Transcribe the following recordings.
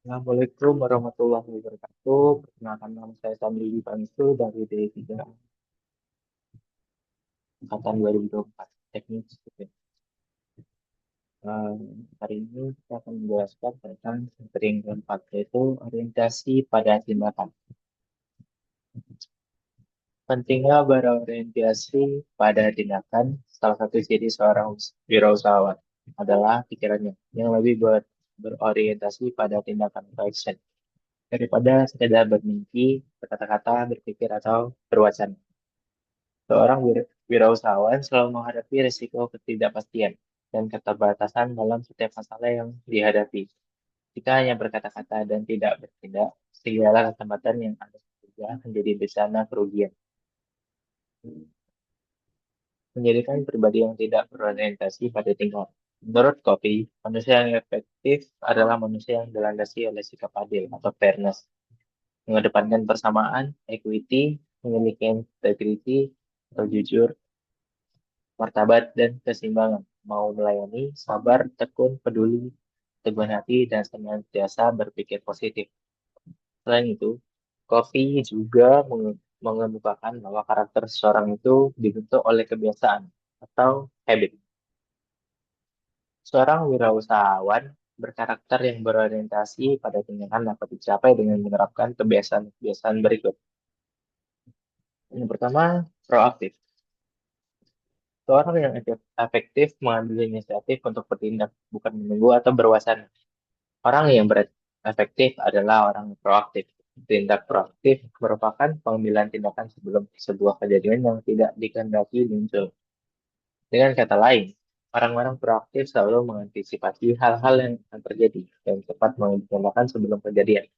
Assalamualaikum warahmatullahi wabarakatuh. Perkenalkan nama saya Sambil Dipansu dari D3 Angkatan 2024 Teknik Sipil. Eh, Hari ini kita akan menjelaskan tentang materi yang keempat, yaitu orientasi pada tindakan. Pentingnya berorientasi pada tindakan, salah satu ciri seorang wirausahawan adalah pikirannya yang lebih berorientasi pada tindakan atau action daripada sekedar bermimpi, berkata-kata, berpikir, atau berwacana. Seorang wirausahawan selalu menghadapi risiko ketidakpastian dan keterbatasan dalam setiap masalah yang dihadapi. Jika hanya berkata-kata dan tidak bertindak, segala kesempatan yang ada saja menjadi bencana kerugian. Menjadikan pribadi yang tidak berorientasi pada tingkat. Menurut Kopi, manusia yang efektif adalah manusia yang dilandasi oleh sikap adil atau fairness, mengedepankan persamaan, equity, memiliki integrity atau jujur, martabat, dan keseimbangan, mau melayani, sabar, tekun, peduli, teguh hati, dan senantiasa berpikir positif. Selain itu, Kofi juga mengemukakan bahwa karakter seseorang itu dibentuk oleh kebiasaan atau habit. Seorang wirausahawan berkarakter yang berorientasi pada tindakan dapat dicapai dengan menerapkan kebiasaan-kebiasaan berikut. Yang pertama, proaktif. Seorang yang efektif mengambil inisiatif untuk bertindak, bukan menunggu atau berwacana. Orang yang efektif adalah orang yang proaktif. Tindak proaktif merupakan pengambilan tindakan sebelum sebuah kejadian yang tidak dikehendaki muncul. Dengan kata lain, orang-orang proaktif selalu mengantisipasi hal-hal yang akan terjadi dan cepat mengambil tindakan sebelum kejadian.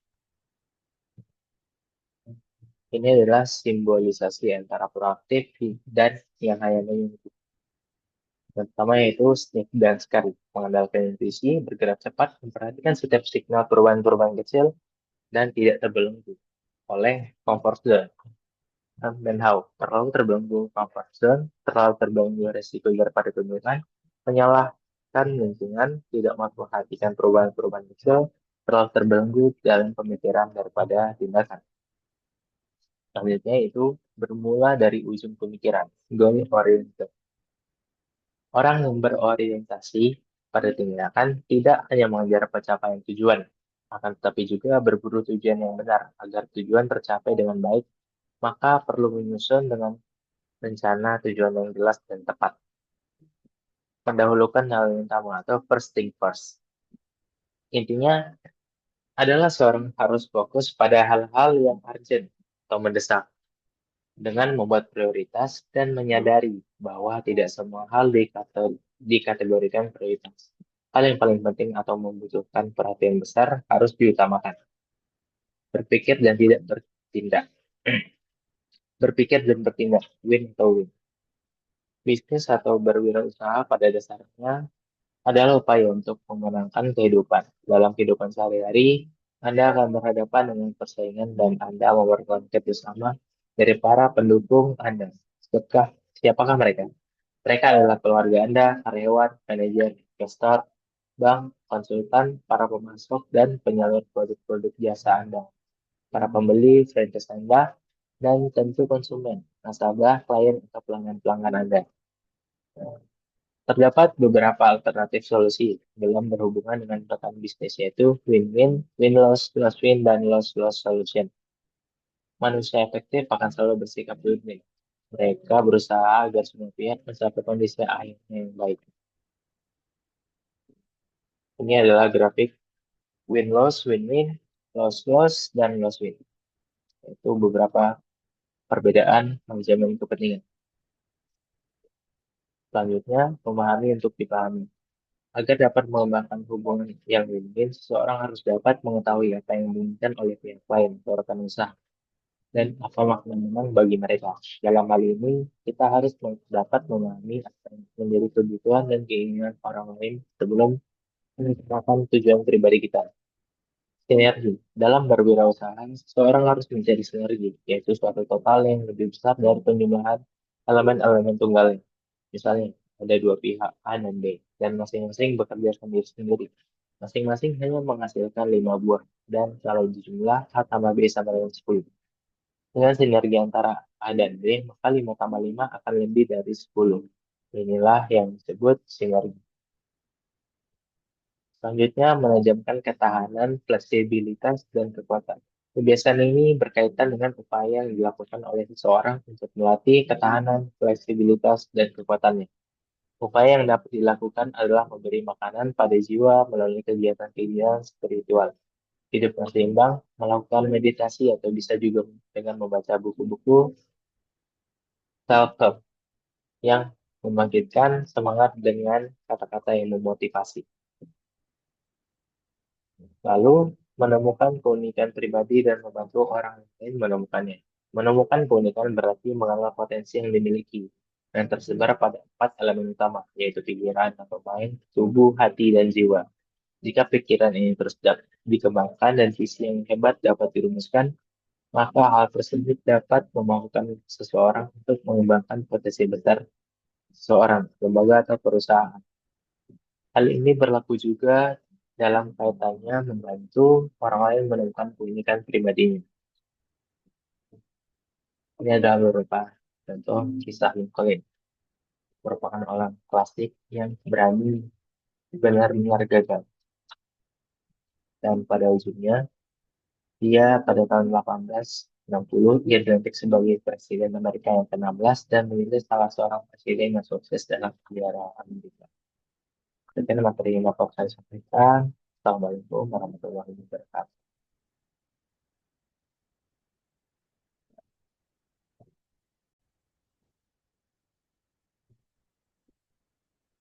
Ini adalah simbolisasi antara proaktif dan yang hanya menunggu. Yang pertama yaitu sneak dan scary, mengandalkan intuisi, bergerak cepat, memperhatikan setiap signal perubahan-perubahan kecil, dan tidak terbelenggu oleh comfort zone. Dan how, terlalu terbelenggu comfort zone, terlalu terbelenggu resiko daripada kebutuhan, menyalahkan lingkungan, tidak memperhatikan perubahan-perubahan kecil, terlalu terbelenggu dalam pemikiran daripada tindakan. Selanjutnya itu bermula dari ujung pemikiran, goal oriented. Orang yang berorientasi pada tindakan tidak hanya mengejar pencapaian tujuan, akan tetapi juga berburu tujuan yang benar agar tujuan tercapai dengan baik, maka perlu menyusun dengan rencana tujuan yang jelas dan tepat. Mendahulukan hal yang utama atau first thing first. Intinya adalah seorang harus fokus pada hal-hal yang urgent atau mendesak dengan membuat prioritas dan menyadari bahwa tidak semua hal dikategorikan prioritas. Hal yang paling penting atau membutuhkan perhatian besar harus diutamakan. Berpikir dan tidak bertindak. Berpikir dan bertindak, win atau win. Bisnis atau berwirausaha pada dasarnya adalah upaya untuk memenangkan kehidupan. Dalam kehidupan sehari-hari, Anda akan berhadapan dengan persaingan dan Anda memerlukan kerjasama dari para pendukung Anda. Siapakah mereka? Mereka adalah keluarga Anda, karyawan, manajer, investor, bank, konsultan, para pemasok, dan penyalur produk-produk jasa Anda, para pembeli, franchise Anda, dan tentu konsumen, nasabah, klien, atau pelanggan-pelanggan Anda. Terdapat beberapa alternatif solusi dalam berhubungan dengan rekan bisnis, yaitu win-win, win-loss, loss-win, dan loss-loss solution. Manusia efektif akan selalu bersikap win-win. Mereka berusaha agar semua pihak mencapai kondisi akhir yang baik. Ini adalah grafik win-loss, win-win, loss-loss, dan loss-win. Itu beberapa perbedaan manajemen kepentingan. Selanjutnya, memahami untuk dipahami. Agar dapat mengembangkan hubungan yang win-win, seseorang harus dapat mengetahui apa yang diinginkan oleh pihak lain atau rekan usaha dan apa makna memang bagi mereka. Dalam hal ini, kita harus dapat memahami apa yang menjadi kebutuhan dan keinginan orang lain sebelum menetapkan tujuan pribadi kita. Sinergi. Dalam berwirausaha, seseorang harus mencari sinergi, yaitu suatu total yang lebih besar dari penjumlahan elemen-elemen tunggalnya. Misalnya, ada dua pihak A dan B, dan masing-masing bekerja sendiri-sendiri. Masing-masing hanya menghasilkan 5 buah, dan kalau dijumlah A tambah B sama dengan 10. Dengan sinergi antara A dan B, maka 5 tambah 5 akan lebih dari 10. Inilah yang disebut sinergi. Selanjutnya, menajamkan ketahanan, fleksibilitas, dan kekuatan. Kebiasaan ini berkaitan dengan upaya yang dilakukan oleh seseorang untuk melatih ketahanan, fleksibilitas, dan kekuatannya. Upaya yang dapat dilakukan adalah memberi makanan pada jiwa melalui kegiatan-kegiatan spiritual, hidup yang seimbang, melakukan meditasi, atau bisa juga dengan membaca buku-buku self-help yang membangkitkan semangat dengan kata-kata yang memotivasi. Lalu, menemukan keunikan pribadi dan membantu orang lain menemukannya. Menemukan keunikan berarti mengenal potensi yang dimiliki dan tersebar pada 4 elemen utama, yaitu pikiran atau mind, tubuh, hati, dan jiwa. Jika pikiran ini terus dikembangkan dan visi yang hebat dapat dirumuskan, maka hal tersebut dapat memampukan seseorang untuk mengembangkan potensi besar seseorang, lembaga, atau perusahaan. Hal ini berlaku juga dalam kaitannya membantu orang lain menemukan keunikan pribadinya. Ini adalah beberapa contoh kisah Lincoln, merupakan orang klasik yang berani benar-benar gagal. Dan pada ujungnya, dia pada tahun 1860, ia dilantik sebagai Presiden Amerika yang ke-16 dan menjadi salah seorang presiden yang sukses dalam sejarah Amerika. Sekian materi yang dapat saya sampaikan. Assalamualaikum warahmatullahi wabarakatuh.